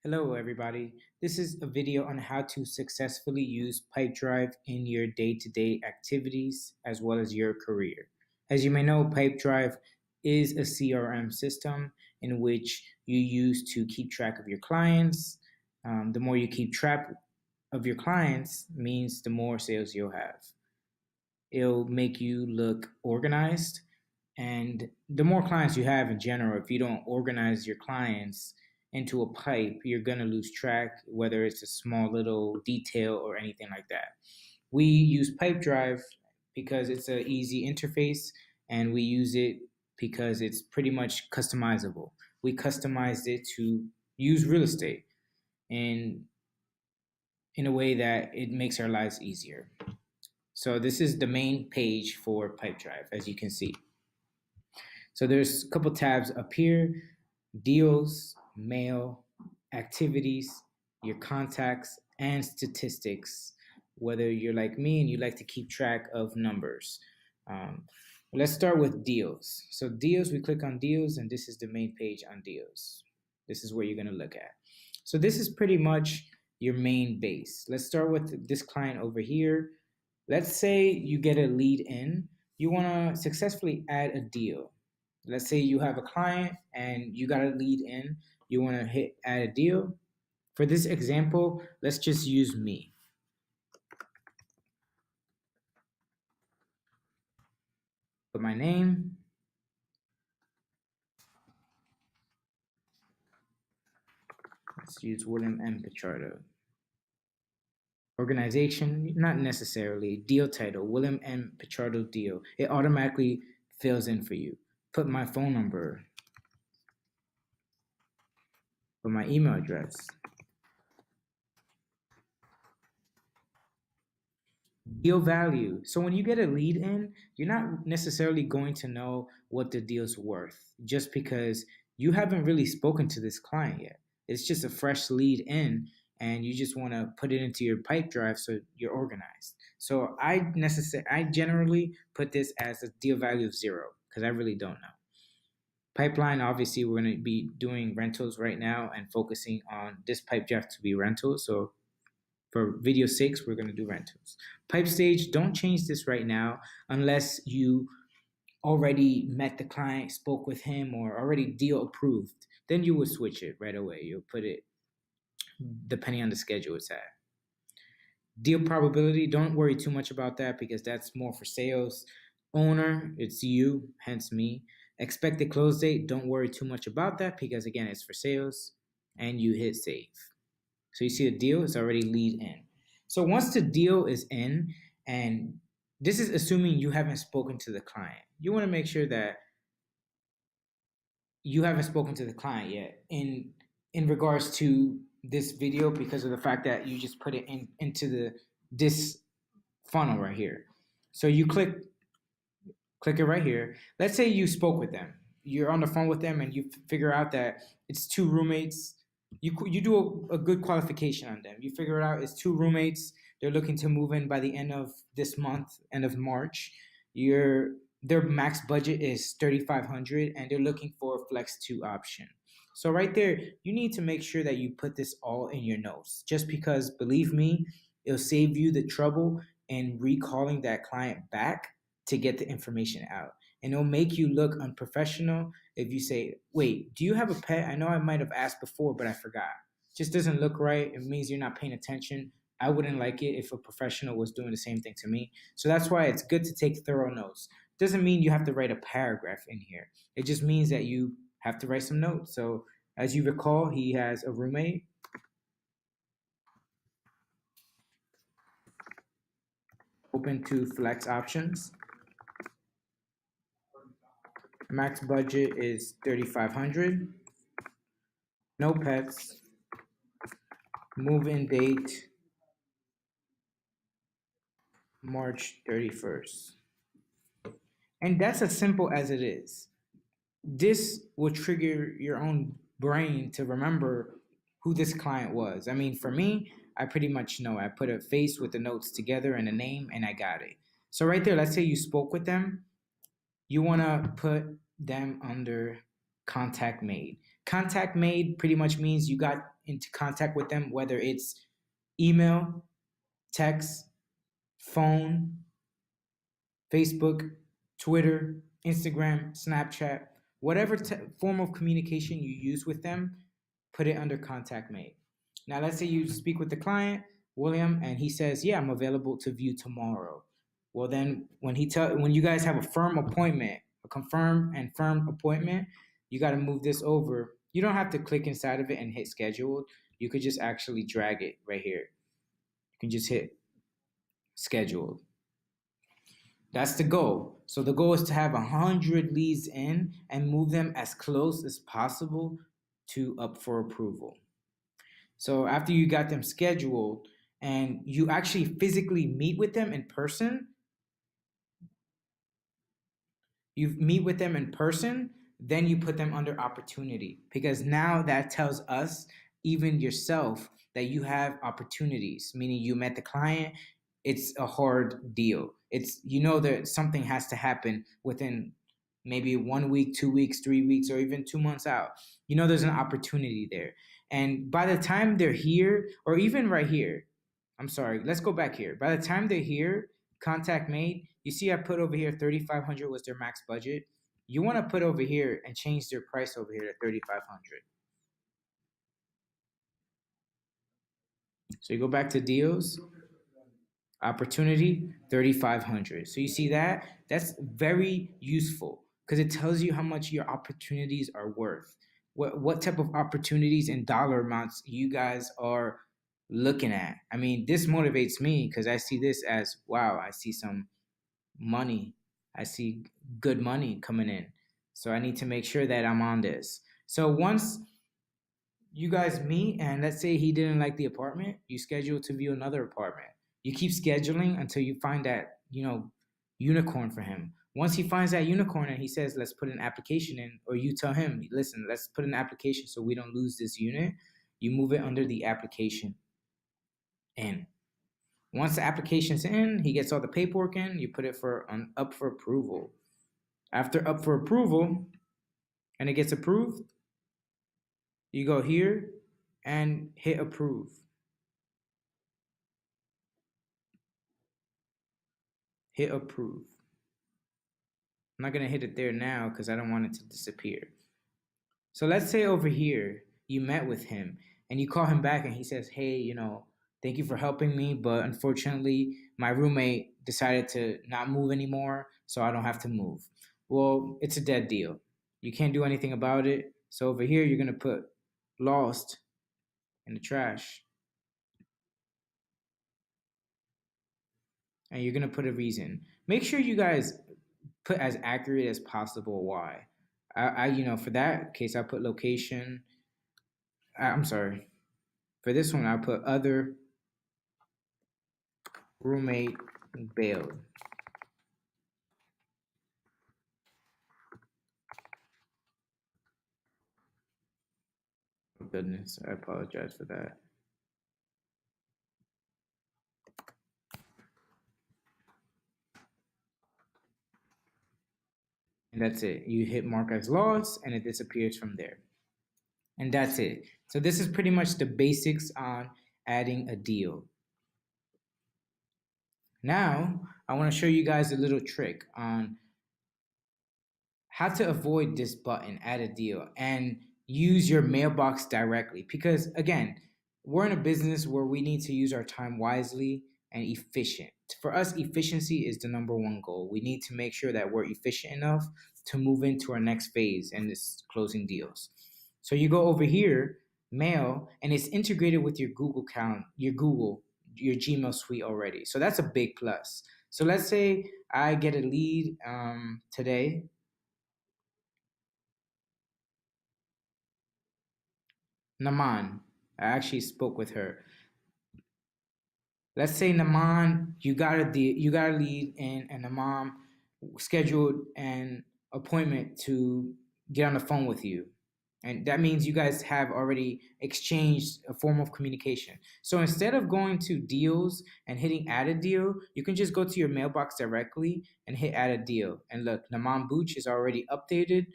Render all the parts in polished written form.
Hello everybody, this is a video on how to successfully use Pipedrive in your day-to-day activities as well as your career. As you may know, Pipedrive is a CRM system in which you use to keep track of your clients. The more you keep track of your clients means the more sales you'll have. It'll make you look organized, and the more clients you have in general, if you don't organize your clients into a pipe, you're going to lose track, whether it's a small little detail or anything like that. We use Pipedrive because it's an easy interface, and we use it because it's pretty much customizable. We customized it to use real estate in a way that it makes our lives easier. So this is the main page for Pipedrive, as you can see. So there's a couple tabs up here: deals, mail, activities, your contacts, and statistics, whether you're like me and you like to keep track of numbers. Let's start with deals. So deals, we click on deals, and this is the main page on deals. This is where you're going to look at. So this is pretty much your main base. Let's start with this client over here. Let's say you get a lead in. You want to successfully add a deal. Let's say you have a client and you got a lead in. You want to hit add a deal. For this example, let's just use me. Put my name. Let's use William M. Pichardo. Organization, not necessarily. Deal title, William M. Pichardo deal. It automatically fills in for you. Put my phone number. Put my email address. Deal value. So when you get a lead in, you're not necessarily going to know what the deal's worth just because you haven't really spoken to this client yet. It's just a fresh lead in, and you just want to put it into your Pipedrive so you're organized. So I generally put this as a deal value of 0 because I really don't know. Pipeline, obviously, we're going to be doing rentals right now and focusing on this Pipedrive to be rentals. So for video 6, we're going to do rentals. Pipe stage, don't change this right now unless you already met the client, spoke with him, or already deal approved. Then you would switch it right away. You'll put it depending on the schedule it's at. Deal probability, don't worry too much about that because that's more for sales. Owner, it's you, hence me. Expected close date, don't worry too much about that because again, it's for sales, and you hit save. So you see the deal is already lead in. So once the deal is in, and this is assuming you haven't spoken to the client, you want to make sure that you haven't spoken to the client yet in regards to this video because of the fact that you just put it into this funnel right here. So you click it right here. Let's say you spoke with them. You're on the phone with them and you figure out that it's 2 roommates. You do a good qualification on them. You figure it out, it's 2 roommates. They're looking to move in by the end of this month, end of March. Their max budget is $3,500 and they're looking for a Flex 2 option. So right there, you need to make sure that you put this all in your notes, just because, believe me, it'll save you the trouble in recalling that client back to get the information out. And it'll make you look unprofessional if you say, wait, do you have a pet? I know I might have asked before, but I forgot. Just doesn't look right. It means you're not paying attention. I wouldn't like it if a professional was doing the same thing to me. So that's why it's good to take thorough notes. Doesn't mean you have to write a paragraph in here. It just means that you have to write some notes. So as you recall, he has a roommate. Open to flex options. Max budget is $3,500. No pets. Move-in date March 31st. And that's as simple as it is. This will trigger your own brain to remember who this client was. I mean, for me, I pretty much know. I put a face with the notes together and a name, and I got it. So right there, let's say you spoke with them. You want to put them under contact made. Contact made pretty much means you got into contact with them, whether it's email, text, phone, Facebook, Twitter, Instagram, Snapchat, whatever form of communication you use with them, put it under contact made. Now, let's say you speak with the client, William, and he says, "Yeah, I'm available to view tomorrow." Well, then when you guys have a firm appointment, a confirmed and firm appointment, you got to move this over. You don't have to click inside of it and hit scheduled. You could just actually drag it right here. You can just hit scheduled. That's the goal. So the goal is to have 100 leads in and move them as close as possible to up for approval. So after you got them scheduled and you actually physically meet with them in person, then you put them under opportunity, because now that tells us, even yourself, that you have opportunities, meaning you met the client. It's a hard deal. It's, that something has to happen within maybe 1 week, 2 weeks, 3 weeks, or even 2 months out. There's an opportunity there. And by the time they're here, or even right here, I'm sorry, let's go back here. By the time they're here, contact made, you see I put over here 3,500 was their max budget. You want to put over here and change their price over here to 3,500. So you go back to deals, opportunity, 3,500. So you see that? That's very useful because it tells you how much your opportunities are worth. What type of opportunities and dollar amounts you guys are looking at. I mean, this motivates me because I see this as, wow, I see some money. I see good money coming in. So I need to make sure that I'm on this. So once you guys meet and let's say he didn't like the apartment, you schedule to view another apartment. You keep scheduling until you find that, unicorn for him. Once he finds that unicorn and he says, let's put an application in, or you tell him, listen, let's put an application so we don't lose this unit, you move it under the application in. Once the application's in, he gets all the paperwork in, you put it up for approval. After up for approval, and it gets approved, you go here and hit approve. Hit approve. I'm not going to hit it there now because I don't want it to disappear. So let's say over here, you met with him and you call him back and he says, hey, thank you for helping me, but unfortunately, my roommate decided to not move anymore, so I don't have to move. Well, it's a dead deal. You can't do anything about it. So over here, you're going to put lost in the trash. And you're going to put a reason. Make sure you guys put as accurate as possible why. For that case, I put location. I'm sorry. For this one, I put other roommate bailed. Oh, goodness, I apologize for that. And that's it. You hit mark as lost and it disappears from there. And that's it. So this is pretty much the basics on adding a deal. Now, I want to show you guys a little trick on how to avoid this button, add a deal, and use your mailbox directly. Because again, we're in a business where we need to use our time wisely and efficient. For us, efficiency is the number one goal. We need to make sure that we're efficient enough to move into our next phase, and this closing deals. So you go over here, mail, and it's integrated with your Google account, your Gmail suite already. So that's a big plus. So let's say I get a lead today. Naman, I actually spoke with her. Let's say Naman, you got a lead in, and Naman scheduled an appointment to get on the phone with you. And that means you guys have already exchanged a form of communication. So instead of going to deals and hitting add a deal, you can just go to your mailbox directly and hit add a deal. And look, Naman Booch is already updated.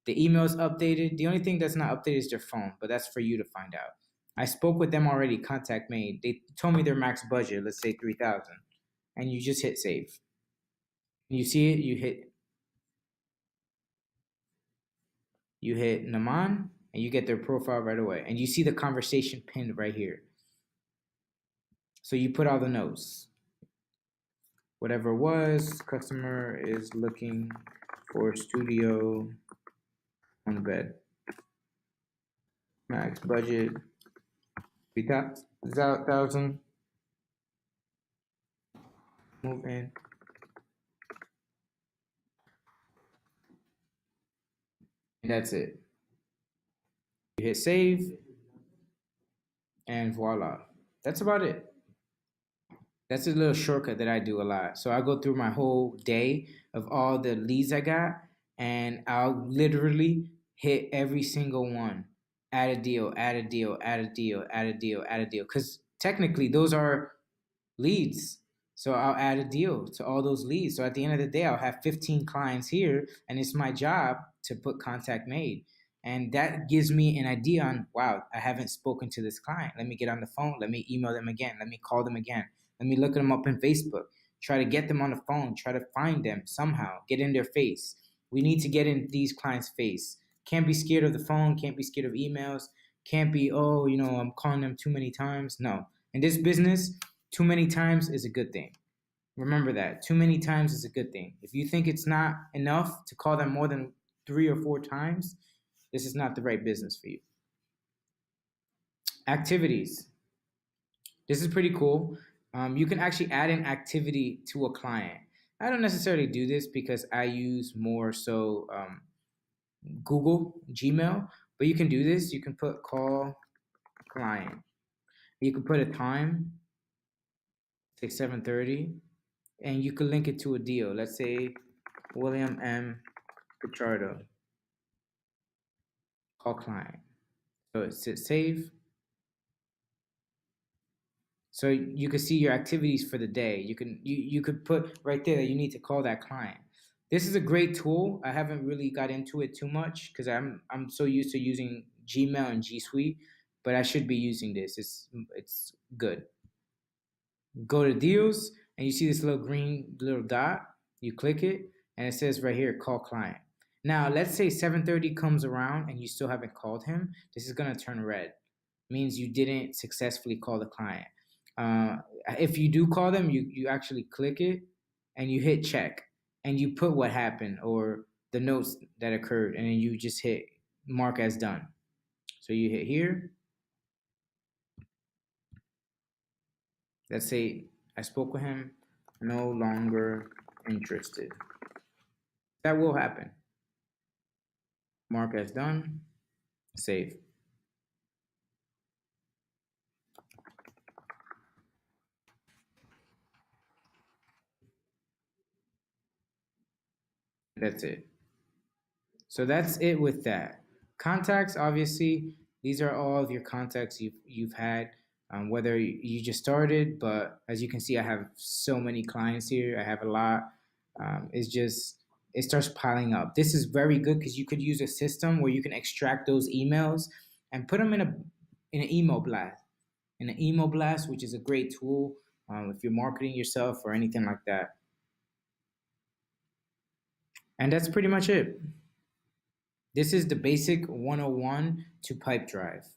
The email's updated. The only thing that's not updated is their phone, but that's for you to find out. I spoke with them already, contact made. They told me their max budget, let's say 3,000, and you just hit save. You see it, you hit Naman, and you get their profile right away. And you see the conversation pinned right here. So you put all the notes. Whatever it was, customer is looking for studio on bed. Max budget 3,000. Move in. And that's it. You hit save, and voila. That's about it. That's a little shortcut that I do a lot. So I go through my whole day of all the leads I got, and I'll literally hit every single one. Add a deal, add a deal, add a deal, add a deal, add a deal. Because technically those are leads. So I'll add a deal to all those leads. So at the end of the day, I'll have 15 clients here, and it's my job to put contact made. And that gives me an idea on, wow, I haven't spoken to this client. Let me get on the phone. Let me email them again. Let me call them again. Let me look them up on Facebook. Try to get them on the phone. Try to find them somehow. Get in their face. We need to get in these clients' face. Can't be scared of the phone. Can't be scared of emails. Can't be, oh, I'm calling them too many times. No. In this business, too many times is a good thing. Remember that. Too many times is a good thing. If you think it's not enough to call them more than 3 or 4 times, this is not the right business for you. Activities. This is pretty cool. You can actually add an activity to a client. I don't necessarily do this because I use more so Google, Gmail, but you can do this. You can put call client. You can put a time, say 7:30, and you can link it to a deal. Let's say William M. Pichardo, call client. So it's save. So you can see your activities for the day. You could put right there that you need to call that client. This is a great tool. I haven't really got into it too much because I'm so used to using Gmail and G Suite, but I should be using this. It's good. Go to deals, and you see this little green little dot. You click it, and it says right here, call client. Now, let's say 7:30 comes around and you still haven't called him. This is gonna turn red. It means you didn't successfully call the client. If you do call them, you actually click it and you hit check, and you put what happened or the notes that occurred, and then you just hit mark as done. So you hit here. Let's say I spoke with him, no longer interested. That will happen. Mark as done, save. That's it. So that's it with that. Contacts, obviously, these are all of your contacts you've had, whether you just started, but as you can see, I have so many clients here. I have a lot. It starts piling up. This is very good because you could use a system where you can extract those emails and put them in an email blast. In an email blast, which is a great tool if you're marketing yourself or anything like that. And that's pretty much it. This is the basic 101 to Pipedrive.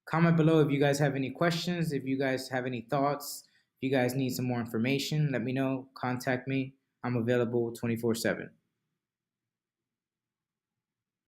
Comment below if you guys have any questions, if you guys have any thoughts, if you guys need some more information, let me know, contact me. I'm available 24/7.